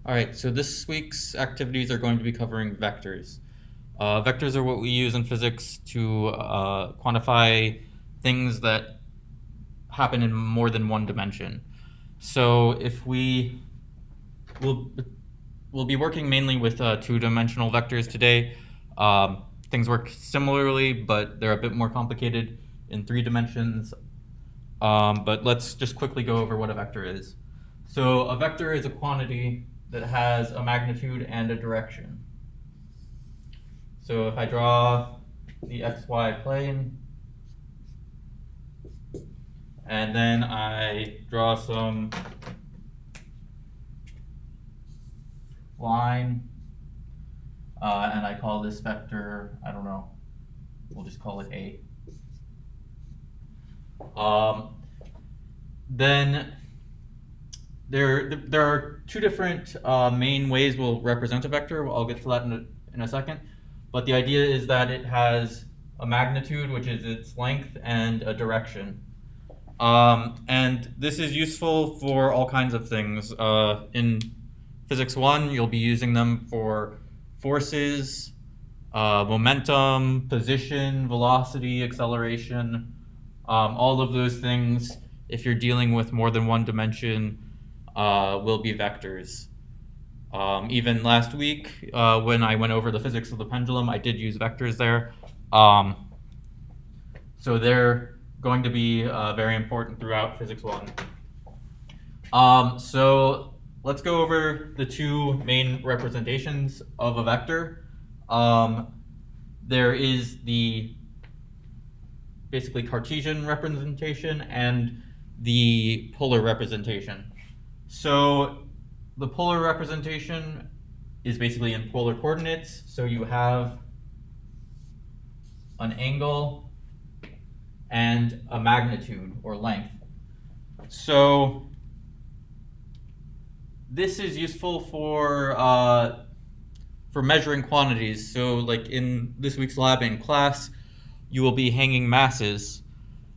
All right, so this week's activities are going to be covering vectors. Vectors are what we use in physics to quantify things that happen in more than one dimension. So if we'll, we'll be working mainly with two-dimensional vectors today. Things work similarly, but they're a bit more complicated in 3 dimensions. But let's just quickly go over what a vector is. So a vector is a quantity that has a magnitude and a direction. So if I draw the xy plane, and then I draw some line, and I call this vector, I don't know, we'll just call it A. Then there are two different main ways we'll represent a vector. I'll get to that in a second. But the idea is that it has a magnitude, which is its length, and a direction. And this is useful for all kinds of things. In Physics 1, you'll be using them for forces, momentum, position, velocity, acceleration, all of those things, if you're dealing with more than one dimension, will be vectors. Even last week, when I went over the physics of the pendulum, I did use vectors there. So they're going to be very important throughout Physics 1. So let's go over the two main representations of a vector. There is the basically Cartesian representation and the polar representation. So the polar representation is basically in polar coordinates. So you have an angle and a magnitude or length. So this is useful for measuring quantities. So like in this week's lab in class, you will be hanging masses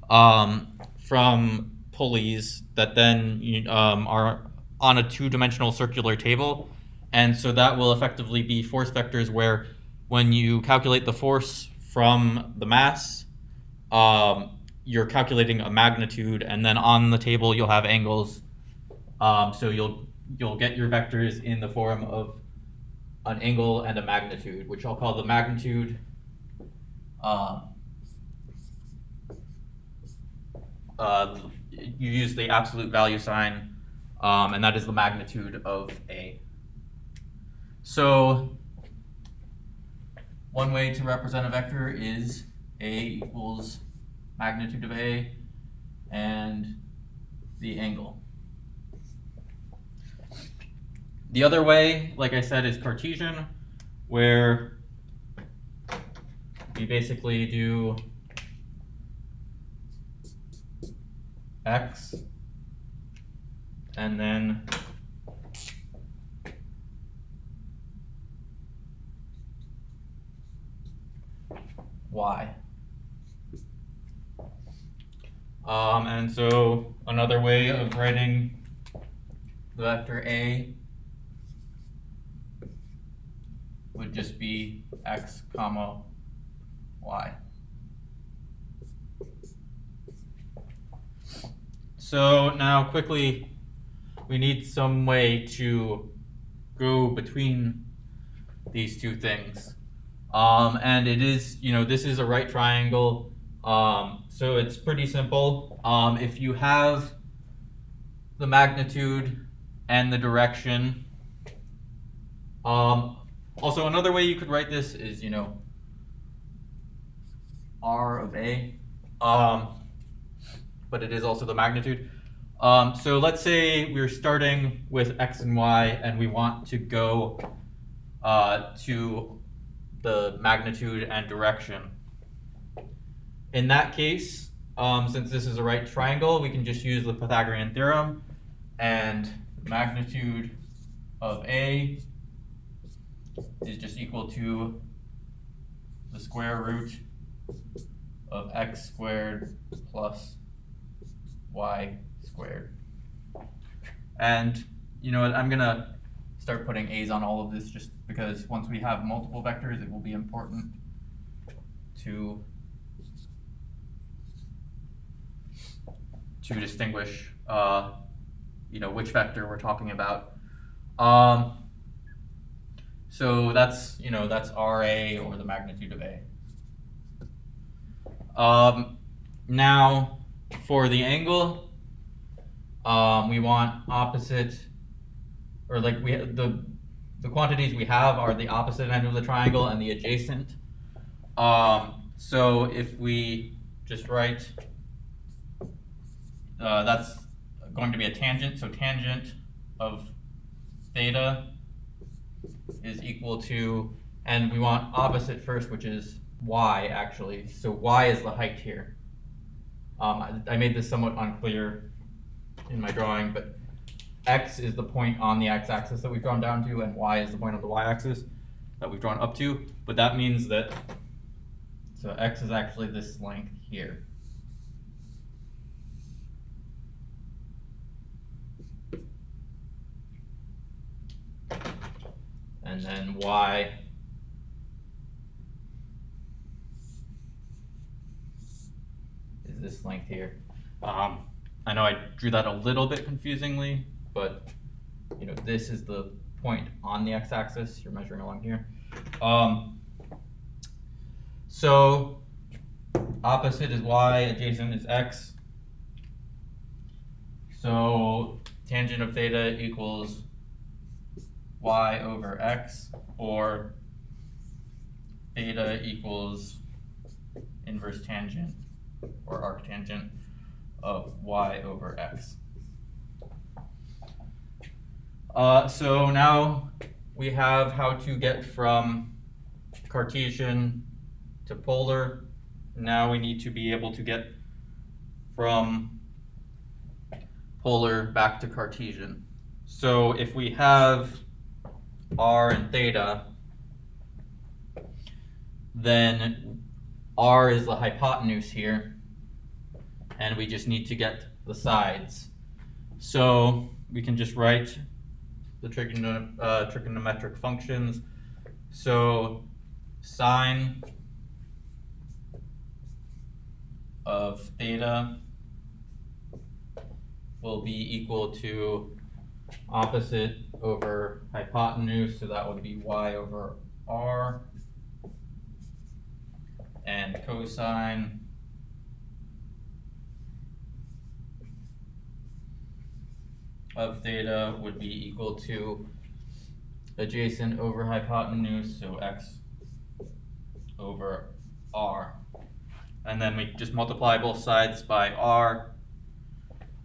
from pulleys that then are on a two-dimensional circular table. And so that will effectively be force vectors where when you calculate the force from the mass, you're calculating a magnitude, and then on the table you'll have angles. So you'll get your vectors in the form of an angle and a magnitude, which I'll call the magnitude. You use the absolute value sign, and that is the magnitude of A. So one way to represent a vector is A equals magnitude of A and the angle. The other way, like I said, is Cartesian, where we basically do x and then y. And so another way of writing the vector A would just be x comma y. So now quickly, we need some way to go between these two things. And it is, this is a right triangle. So it's pretty simple. If you have the magnitude and the direction, also another way you could write this is, r of A, but it is also the magnitude. So let's say we're starting with x and y, and we want to go to the magnitude and direction. In that case, since this is a right triangle, we can just use the Pythagorean theorem, and magnitude of A is just equal to the square root of x squared plus y squared. And you know what, I'm gonna start putting A's on all of this just because once we have multiple vectors, it will be important to distinguish which vector we're talking about. So that's RA, or the magnitude of A. Now for the angle, we want opposite, or like the quantities we have are the opposite end of the triangle and the adjacent. So if we just write, that's going to be a tangent, so tangent of theta is equal to, and we want opposite first, which is y actually. So y is the height here. I made this somewhat unclear in my drawing, but x is the point on the x-axis that we've drawn down to, and y is the point on the y-axis that we've drawn up to. But that means that, so x is actually this length here. And then y is this length here. I know I drew that a little bit confusingly, but this is the point on the x-axis. You're measuring along here. So opposite is y, adjacent is x. So tangent of theta equals y over x, or theta equals inverse tangent or arctangent of y over x. So now we have how to get from Cartesian to polar. Now we need to be able to get from polar back to Cartesian. So if we have r and theta, then r is the hypotenuse here, and we just need to get the sides. So we can just write the trigonometric functions. So sine of theta will be equal to opposite over hypotenuse, so that would be y over r, and cosine of theta would be equal to adjacent over hypotenuse, so x over r. And then we just multiply both sides by r,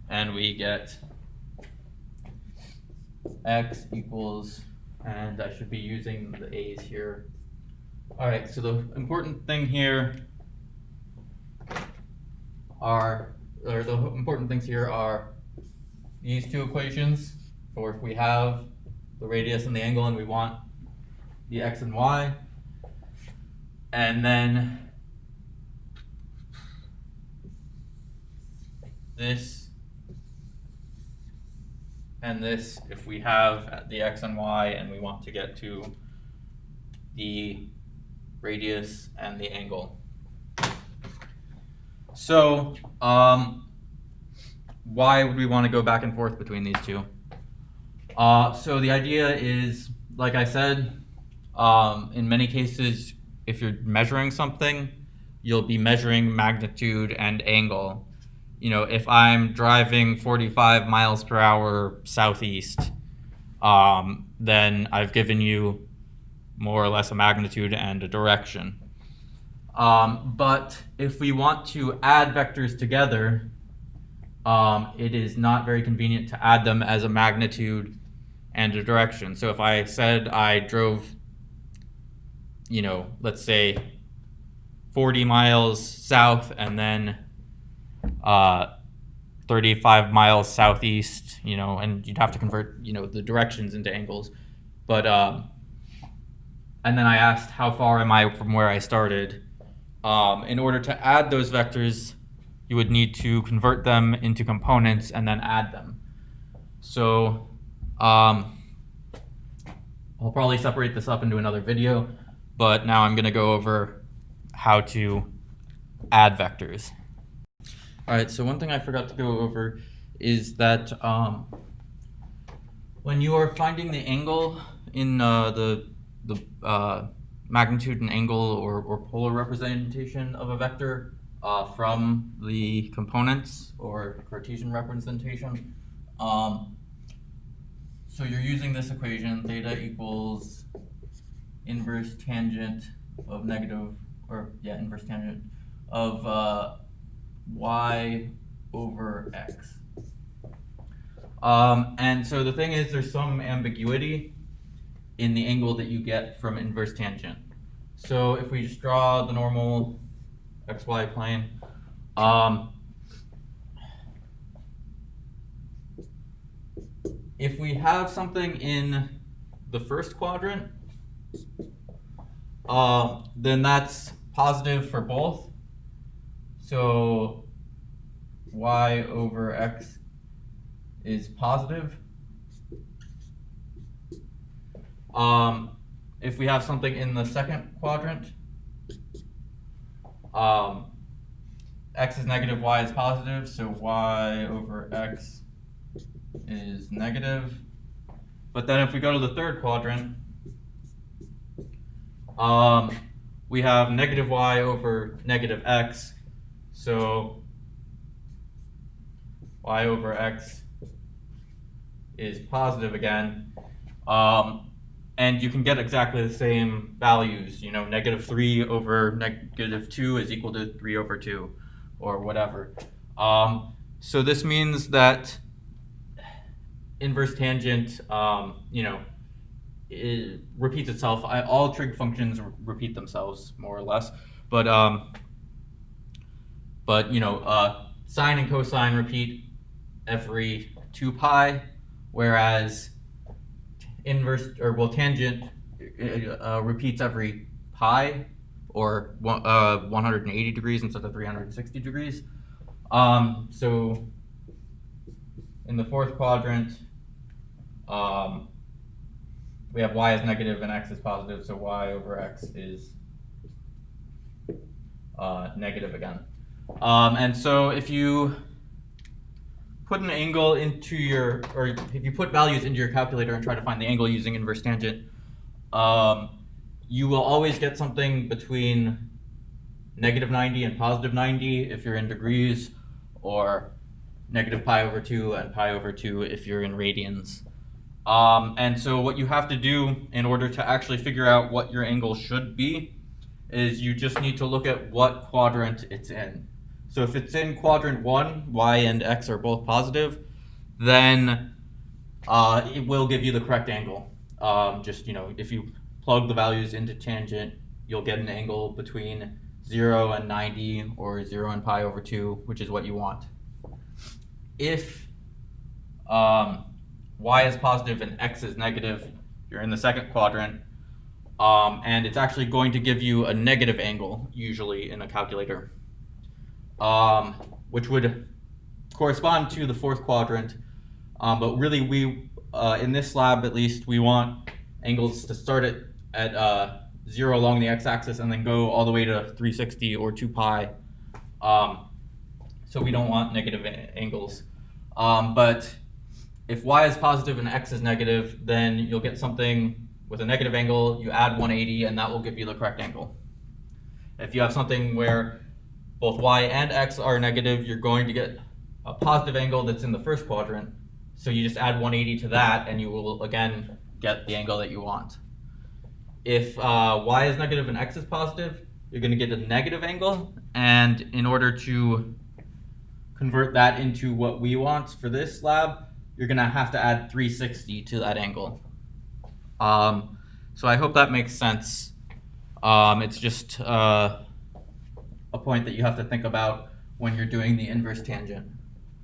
and we get x equals, and I should be using the a's here. All right, so the important thing here are, or the important things here are these two equations, for if we have the radius and the angle and we want the x and y, and then this and this if we have the x and y and we want to get to the radius and the angle. So why would we want to go back and forth between these two? So the idea is, like I said, in many cases, if you're measuring something, you'll be measuring magnitude and angle. If I'm driving 45 miles per hour southeast, then I've given you more or less a magnitude and a direction. But if we want to add vectors together, it is not very convenient to add them as a magnitude and a direction. So if I said I drove, let's say 40 miles south and then 35 miles southeast, and you'd have to convert, the directions into angles. But, and then I asked how far am I from where I started. In order to add those vectors, you would need to convert them into components and then add them. So I'll probably separate this up into another video, but now I'm going to go over how to add vectors. All right, so one thing I forgot to go over is that when you are finding the angle in the magnitude and angle or polar representation of a vector from the components or Cartesian representation, so you're using this equation, theta equals inverse tangent of inverse tangent of y over x. And so the thing is, there's some ambiguity in the angle that you get from inverse tangent. So if we just draw the normal xy plane, if we have something in the first quadrant, then that's positive for both. So y over x is positive. If we have something in the second quadrant, x is negative, y is positive, so y over x is negative. But then if we go to the third quadrant, we have negative y over negative x, so y over x is positive again. And you can get exactly the same values, you know, negative 3 over negative 2 is equal to 3 over 2, or whatever. So this means that inverse tangent, it repeats itself. All trig functions repeat themselves, more or less. But sine and cosine repeat every 2 pi, whereas tangent repeats every pi, or 180 degrees instead of 360 degrees. So in the fourth quadrant, we have y is negative and x is positive, so y over x is negative again. And so if you put an angle into if you put values into your calculator and try to find the angle using inverse tangent, you will always get something between negative 90 and positive 90 if you're in degrees, or negative pi over 2 and pi over 2 if you're in radians. And so what you have to do in order to actually figure out what your angle should be is you just need to look at what quadrant it's in. So if it's in quadrant 1, y and x are both positive, then it will give you the correct angle. If you plug the values into tangent, you'll get an angle between 0 and 90, or 0 and pi over 2, which is what you want. If y is positive and x is negative, you're in the second quadrant, and it's actually going to give you a negative angle, usually in a calculator, which would correspond to the fourth quadrant. But really, we in this lab at least, we want angles to start at 0 along the x-axis and then go all the way to 360 or 2 pi. So we don't want negative angles. But if y is positive and x is negative, then you'll get something with a negative angle, you add 180, and that will give you the correct angle. If you have something where both y and x are negative, you're going to get a positive angle that's in the first quadrant. So you just add 180 to that, and you will again get the angle that you want. If y is negative and x is positive, you're going to get a negative angle, and in order to convert that into what we want for this lab, you're going to have to add 360 to that angle. So I hope that makes sense. It's just a point that you have to think about when you're doing the inverse tangent.